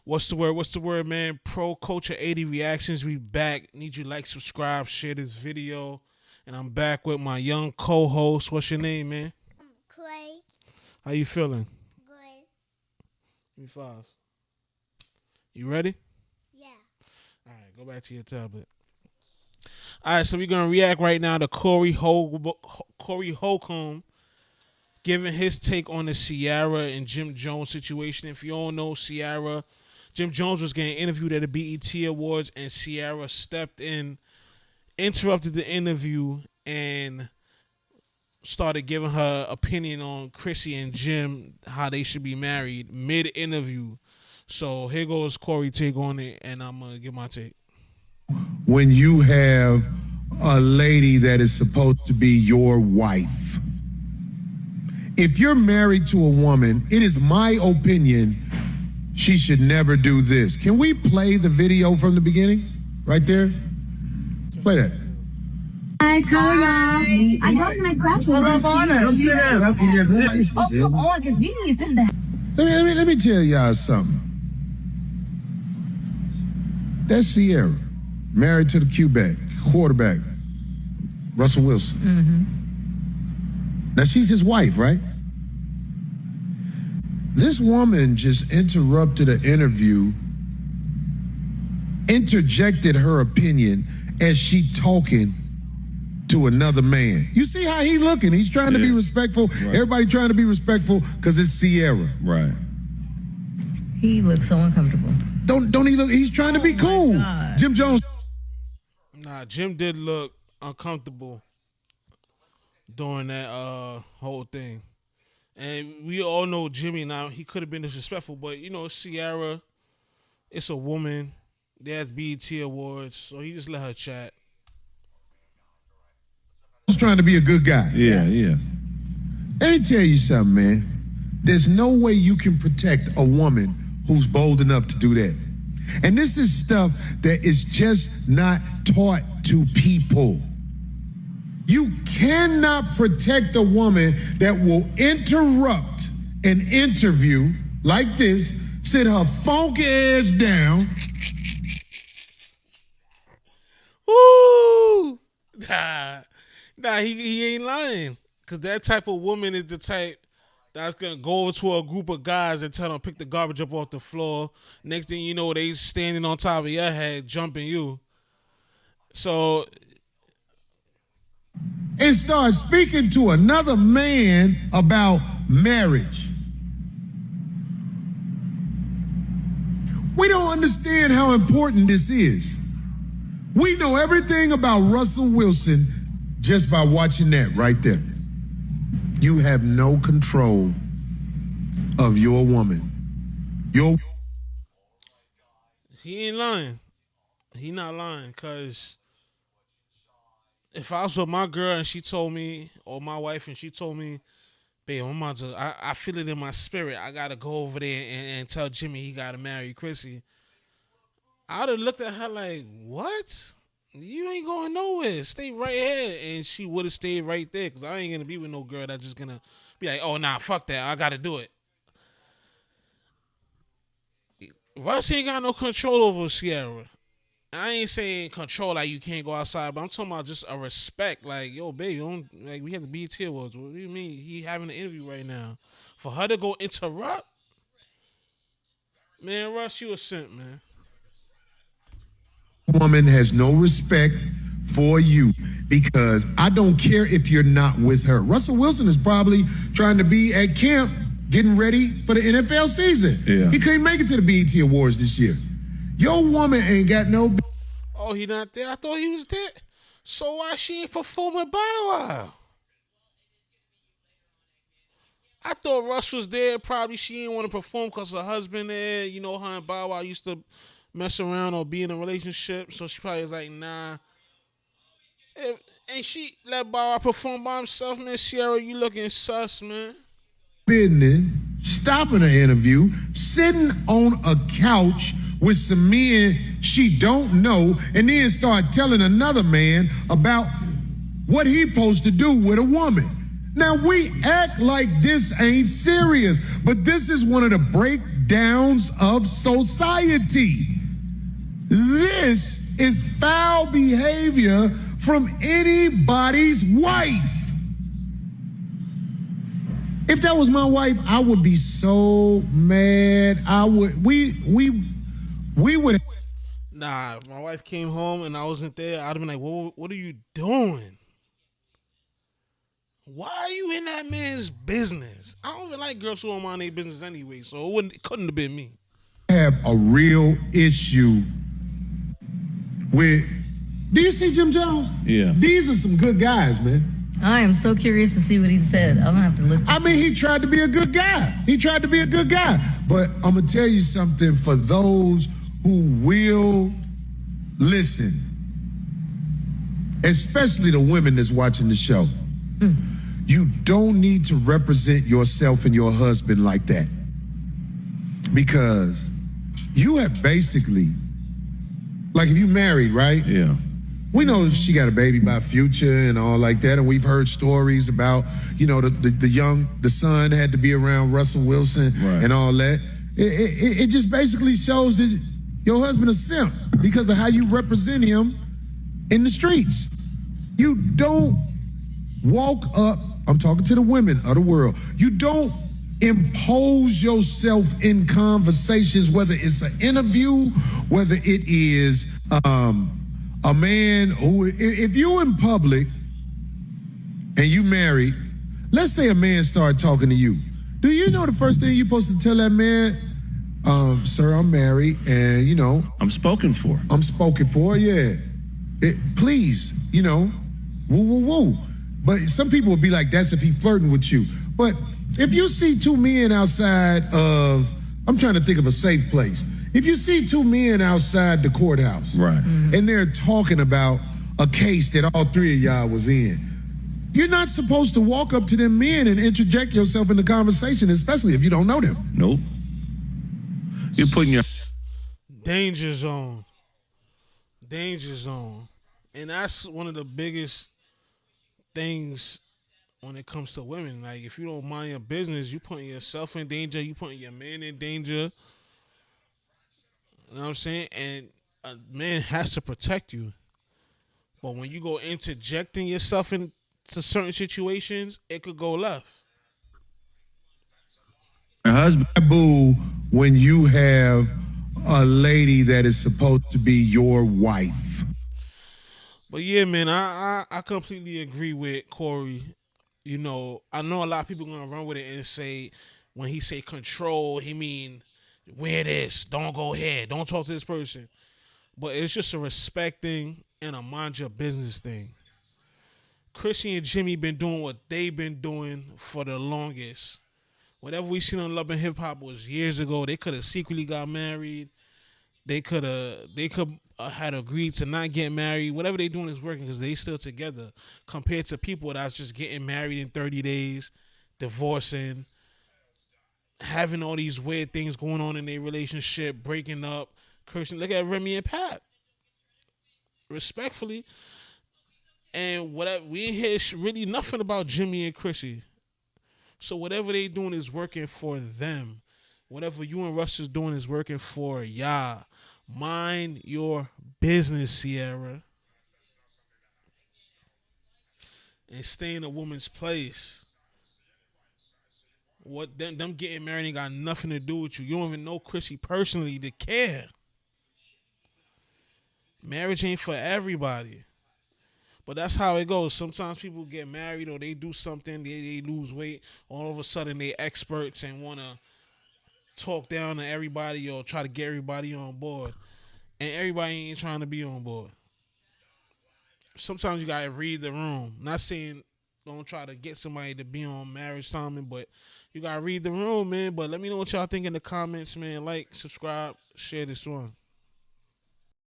What's the word? What's the word, man? Pro Culture 80 Reactions. We back. Need you to like, subscribe, share this video. And I'm back with my young co-host. What's your name, man? Clay. How you feeling? Good. Give me five. You ready? Yeah. All right, go back to your tablet. All right, so we're going to react right now to Corey Holcomb giving his take on the Ciara and Jim Jones situation. If you don't know, Jim Jones was getting interviewed at the BET Awards, and Ciara stepped in, interrupted the interview, and started giving her opinion on Chrissy and Jim, how they should be married, mid-interview. So here goes Corey take on it, and I'm going to give my take. When you have a lady that is supposed to be your wife, if you're married to a woman, it is my opinion she should never do this. Can we play the video from the beginning? Right there? Play that. Guys, how are y'all? I got my graduate. Don't sit down. Oh, come on, because we need to that. Let me tell y'all something. That's Ciara, married to the quarterback, Russell Wilson. Now, she's his wife, right? This woman just interrupted an interview, interjected her opinion as she talking to another man. You see how he looking? He's trying to be respectful. Right. Everybody trying to be respectful because it's Ciara. Right. He looks so uncomfortable. Don't he look? He's trying to be cool. God. Jim Jones. Nah, Jim did look uncomfortable during that whole thing. And we all know Jimmy now, he could have been disrespectful, but you know, Ciara, it's a woman. They had BET Awards, so he just let her chat. He's trying to be a good guy. Yeah. Let me tell you something, man. There's no way you can protect a woman who's bold enough to do that. And this is stuff that is just not taught to people. You cannot protect a woman that will interrupt an interview like this, sit her funky ass down. Woo! Nah, he ain't lying. Because that type of woman is the type that's going to go over to a group of guys and tell them pick the garbage up off the floor. Next thing you know, they standing on top of your head, jumping you. So... and start speaking to another man about marriage. We don't understand how important this is. We know everything about Russell Wilson just by watching that right there. You have no control of your woman. He ain't lying. He not lying, because if I was with my girl and she told me, or my wife and she told me, babe, I feel it in my spirit, I got to go over there and tell Jimmy he got to marry Chrissy, I would have looked at her like, what? You ain't going nowhere. Stay right here. And she would have stayed right there, because I ain't going to be with no girl that's just going to be like, oh, nah, fuck that. I got to do it. Russ ain't got no control over Ciara. I ain't saying control like you can't go outside, but I'm talking about just a respect. Like, yo, babe, like we have the BET Awards. What do you mean? He having an interview right now. For her to go interrupt? Man, Russ, you a simp, man. Woman has no respect for you, because I don't care if you're not with her. Russell Wilson is probably trying to be at camp getting ready for the NFL season. Yeah. He couldn't make it to the BET Awards this year. Your woman ain't got no... Oh, he not there? I thought he was there. So why she ain't performing Bow Wow? I thought Russ was there. Probably she didn't want to perform because her husband there. You know, her and Bow Wow used to mess around or be in a relationship. So she probably was like, nah. And she let Bow Wow perform by himself, man. Ciara, you looking sus, man. Business, stopping an interview, sitting on a couch with some men she don't know, and then start telling another man about what he supposed to do with a woman. Now, we act like this ain't serious, but this is one of the breakdowns of society. This is foul behavior from anybody's wife. If that was my wife, I would be so mad. We would. Nah, if my wife came home and I wasn't there, I'd have been like, what are you doing? Why are you in that man's business? I don't even like girls who don't mind their business anyway, so it couldn't have been me. Have a real issue with. Do you see Jim Jones? Yeah. These are some good guys, man. I am so curious to see what he said. I'm gonna have to look. I mean, he tried to be a good guy. But I'm going to tell you something for those who will listen, especially the women that's watching the show. You don't need to represent yourself and your husband like that, because you have basically, like if you married, right? Yeah. We know she got a baby by Future and all like that, and we've heard stories about, the son had to be around Russell Wilson and all that. It just basically shows that your husband is simp because of how you represent him in the streets. You don't walk up, I'm talking to the women of the world, you don't impose yourself in conversations, whether it's an interview, whether it is a man who, if you in public and you married, let's say a man started talking to you. Do you know the first thing you're supposed to tell that man? Sir, I'm married and, I'm spoken for. I'm spoken for, yeah. Please, woo, woo, woo. But some people would be like, that's if he flirting with you. But if you see two men outside of, I'm trying to think of a safe place. If you see two men outside the courthouse, right, and they're talking about a case that all three of y'all was in, you're not supposed to walk up to them men and interject yourself in the conversation, especially if you don't know them. Nope. You're putting your Danger zone. And that's one of the biggest things when it comes to women. Like, if you don't mind your business, you putting yourself in danger, you putting your man in danger. You know what I'm saying? And a man has to protect you. But when you go interjecting yourself into certain situations, it could go left. husband. Taboo when you have a lady that is supposed to be your wife. But yeah, man, I completely agree with Corey. I know a lot of people gonna run with it and say when he say control, he mean wear this, don't go here, don't talk to this person. But it's just a respecting and a mind your business thing. Chrissy and Jimmy been doing what they've been doing for the longest. Whatever we seen on Love and Hip Hop was years ago. They could have secretly got married. They could had agreed to not get married. Whatever they doing is working because they still together. Compared to people that's just getting married in 30 days, divorcing, having all these weird things going on in their relationship, breaking up, cursing. Look at Remy and Pat. Respectfully. And whatever we ain't hear really nothing about Jimmy and Chrissy. So whatever they doing is working for them. Whatever you and Russ is doing is working for y'all. Mind your business, Ciara. And stay in a woman's place. What them getting married ain't got nothing to do with you. You don't even know Chrissy personally to care. Marriage ain't for everybody. But that's how it goes. Sometimes people get married or they do something, they lose weight. All of a sudden they experts and want to talk down to everybody or try to get everybody on board. And everybody ain't trying to be on board. Sometimes you got to read the room. Not saying don't try to get somebody to be on marriage timing, but you got to read the room, man. But let me know what y'all think in the comments, man. Like, subscribe, share this one.